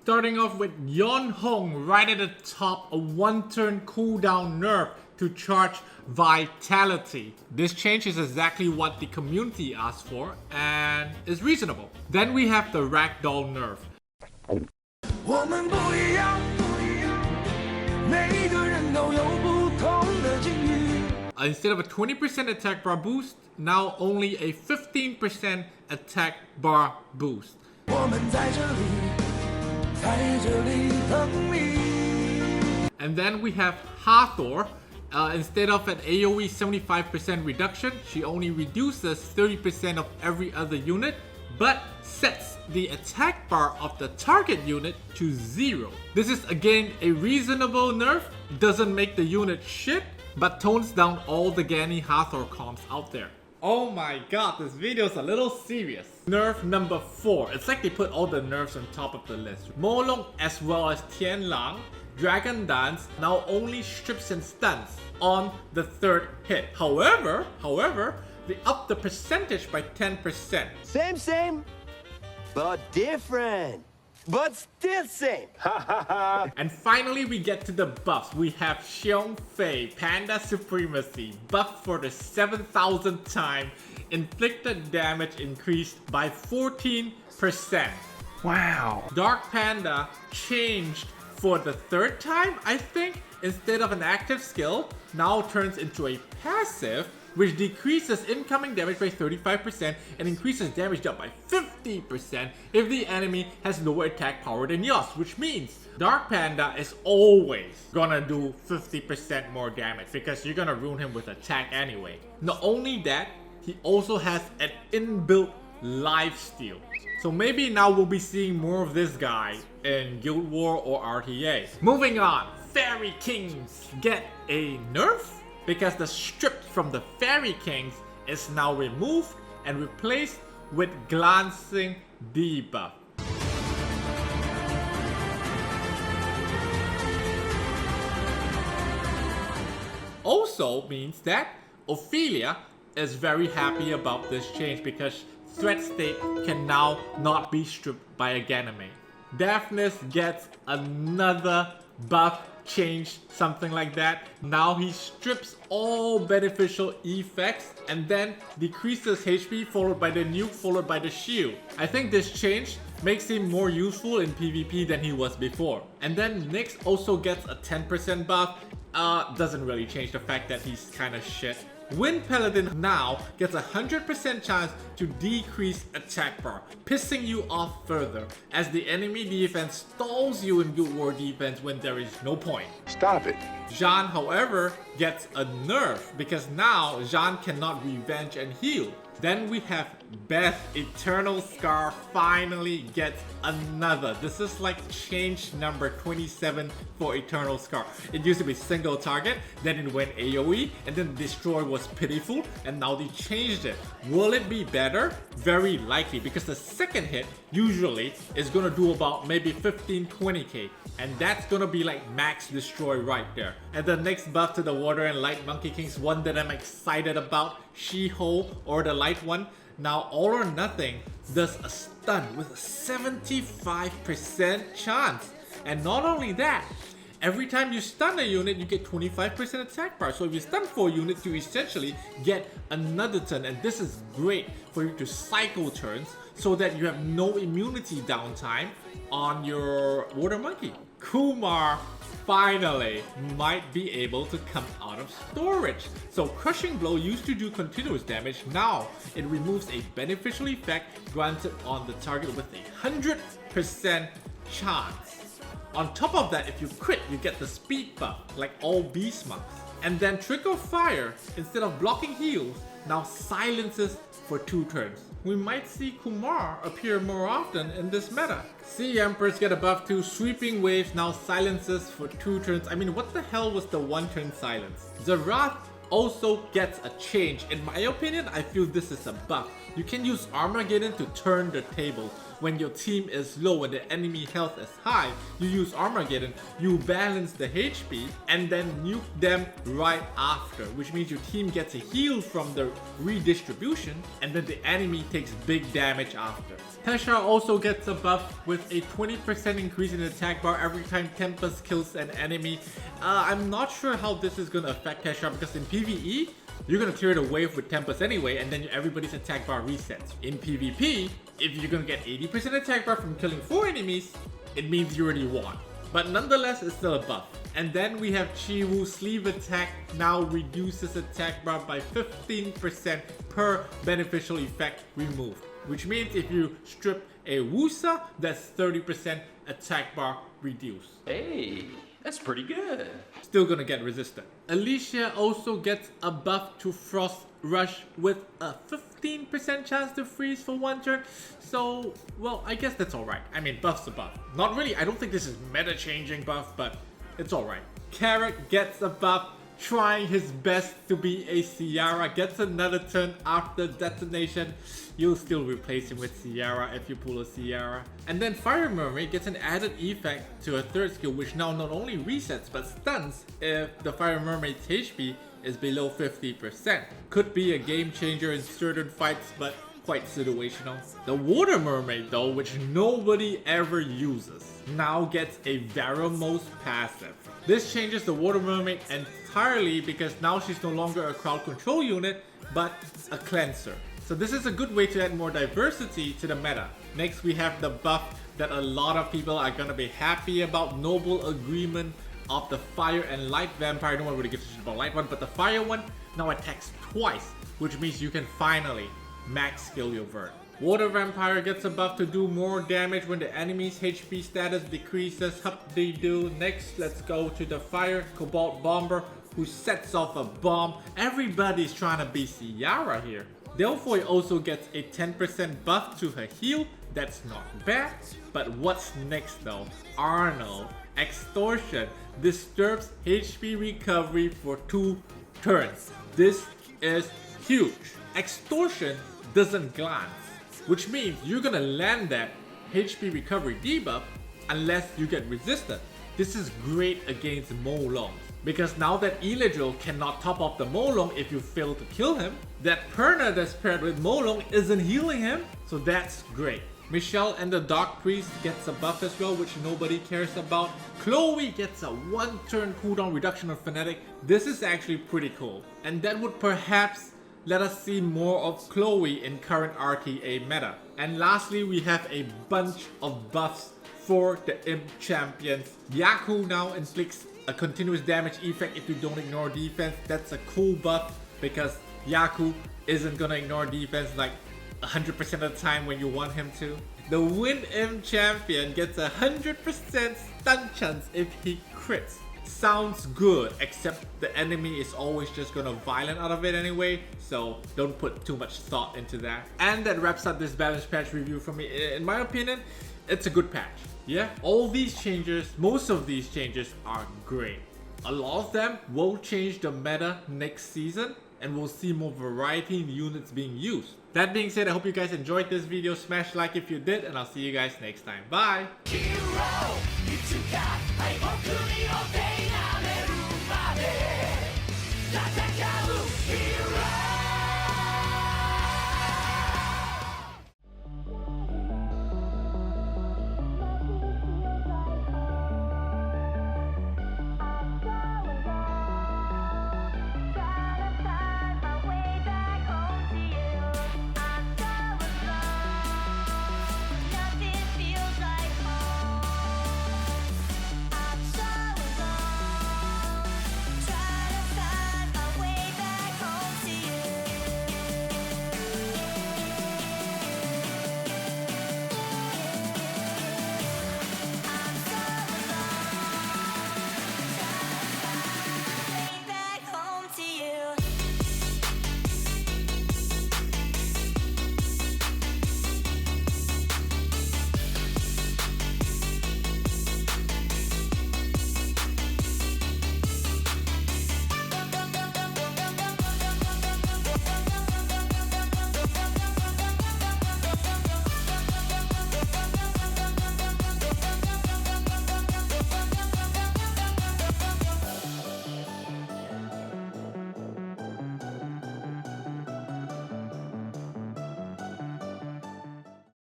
Starting off with Yohan right at the top, a 1-turn cooldown nerf to charge Vitality. This change is exactly what the community asked for and is reasonable. Then we have the Ragdoll nerf. Instead of a 20% attack bar boost, now only a 15% attack bar boost. And then we have Hathor. Instead of an AoE 75% reduction, she only reduces 30% of every other unit, but sets the attack bar of the target unit to 0. This is again a reasonable nerf, doesn't make the unit shit, but tones down all the Ganny Hathor comps out there. Oh my god, this video is a little serious. Nerf number 4. It's like they put all the nerfs on top of the list. Molong as well as Tianlang, Dragon Dance now only strips and stuns on the 3rd hit. However, they up the percentage by 10%. Same, but different. But still same. And finally we get to the buffs. We have Xiong Fei, Panda Supremacy, buffed for the 7,000th time. Inflicted damage increased by 14%. Wow. Dark Panda changed for the 3rd time, I think. Instead of an active skill, now turns into a passive, which decreases incoming damage by 35% and increases damage dealt by 50% if the enemy has lower attack power than yours, which means Dark Panda is always gonna do 50% more damage because you're gonna ruin him with attack anyway. Not only that, he also has an inbuilt lifesteal. So maybe now we'll be seeing more of this guy in Guild War or RTA. Moving on, Fairy Kings get a nerf because the strip from the Fairy Kings is now removed and replaced with Glancing debuff. Also means that Ophelia is very happy about this change because Threat State can now not be stripped by a Ganymede. Daphnis gets another buff change, something like that. Now he strips all beneficial effects and then decreases HP followed by the nuke followed by the shield. I think this change makes him more useful in PvP than he was before. And then Nyx also gets a 10% buff. Doesn't really change the fact that he's kinda shit. Wind Paladin now gets a 100% chance to decrease attack bar, pissing you off further as the enemy defense stalls you in Guild War defense when there is no point. Stop it. Jean, however, gets a nerf because now Jean cannot revenge and heal. Then we have Beth, Eternal Scar finally gets another. This is like change number 27 for Eternal Scar. It used to be single target, then it went AoE, and then Destroy was pitiful, and now they changed it. Will it be better? Very likely, because the 2nd hit usually is gonna do about maybe 15-20k, and that's gonna be like max Destroy right there. And the next buff to the Water and Light Monkey Kings, one that I'm excited about, She-Ho or the Light one. Now All or Nothing does a stun with a 75% chance. And not only that, every time you stun a unit, you get 25% attack bar. So if you stun 4 units, you essentially get another turn. And this is great for you to cycle turns so that you have no immunity downtime on your Water Monkey. Kumar finally might be able to come out of storage. So Crushing Blow used to do continuous damage. Now it removes a beneficial effect granted on the target with a 100% chance. On top of that, if you crit, you get the speed buff like all Beast Monks. And then Trick of Fire, instead of blocking heals, now silences for 2 turns. We might see Kumar appear more often in this meta. Sea Emperors get a buff too. Sweeping Waves now silences for 2 turns. I mean, what the hell was the 1-turn silence? Zerath also gets a change. In my opinion, I feel this is a buff. You can use Armageddon to turn the table. when your team is low and the enemy health is high, you use Armageddon, you balance the HP and then nuke them right after, which means your team gets a heal from the redistribution and then the enemy takes big damage after. Tesha also gets a buff with a 20% increase in attack bar every time Tempest kills an enemy. I'm not sure how this is gonna affect Tesha because in PvE, you're gonna clear the wave with Tempest anyway and then everybody's attack bar resets. In PvP, if you're gonna get 80% attack bar from killing 4 enemies, it means you already won. But nonetheless, it's still a buff. And then we have Chiwoo's sleeve attack now reduces attack bar by 15% per beneficial effect removed. Which means if you strip a Wusa, that's 30% attack bar reduced. Hey, that's pretty good. Still gonna get resistant. Alicia also gets a buff to Frost Rush with a 15% chance to freeze for 1 turn. So, well, I guess that's alright. I mean, buff's a buff. Not really, I don't think this is meta changing buff, but it's alright. Carrot gets a buff, trying his best to be a Ciara, gets another turn after detonation. You'll still replace him with Ciara if you pull a Ciara. And then Fire Mermaid gets an added effect to a third skill which now not only resets but stuns if the Fire Mermaid's HP is below 50%. Could be a game changer in certain fights but quite situational. The Water Mermaid though, which nobody ever uses, now gets a Varamos passive. This changes the Water Mermaid entirely because now she's no longer a crowd control unit but a cleanser. So this is a good way to add more diversity to the meta. Next we have the buff that a lot of people are gonna be happy about, Noble Agreement of the Fire and Light Vampire. No one really gives a shit about Light one, but the Fire one now attacks twice, which means you can finally max skill your Vern. Water Vampire gets a buff to do more damage when the enemy's HP status decreases. Hup-de-doo. Next, let's go to the Fire Cobalt Bomber who sets off a bomb. Everybody's trying to be Ciara here. Delphoy also gets a 10% buff to her heal. That's not bad. But what's next though? Arnold. Extortion disturbs HP recovery for 2 turns. This is huge. Extortion doesn't glance, which means you're gonna land that HP recovery debuff unless you get resistant. This is great against Molong because now that Eladriel cannot top off the Molong if you fail to kill him, that Perna that's paired with Molong isn't healing him, so that's great. Michelle and the Dark Priest gets a buff as well, which nobody cares about. Chloe gets a 1 turn cooldown reduction of Fnatic. This is actually pretty cool, and that would perhaps let us see more of Chloe in current RTA meta. And lastly, we have a bunch of buffs for the Imp champions. Yaku now inflicts a continuous damage effect if you don't ignore defense. That's a cool buff because Yaku isn't gonna ignore defense like 100% of the time when you want him to. The Wind Imp champion gets a 100% stun chance if he crits. Sounds good, except the enemy is always just gonna violent out of it anyway, so don't put too much thought into that. And that wraps up this balance patch review for me. In my opinion, it's a good patch. Yeah, all these changes, most of these changes are great. A lot of them will change the meta next season and we'll see more variety in units being used. That being said, I hope you guys enjoyed this video. Smash like if you did, and I'll see you guys next time. Bye! Hero, you two got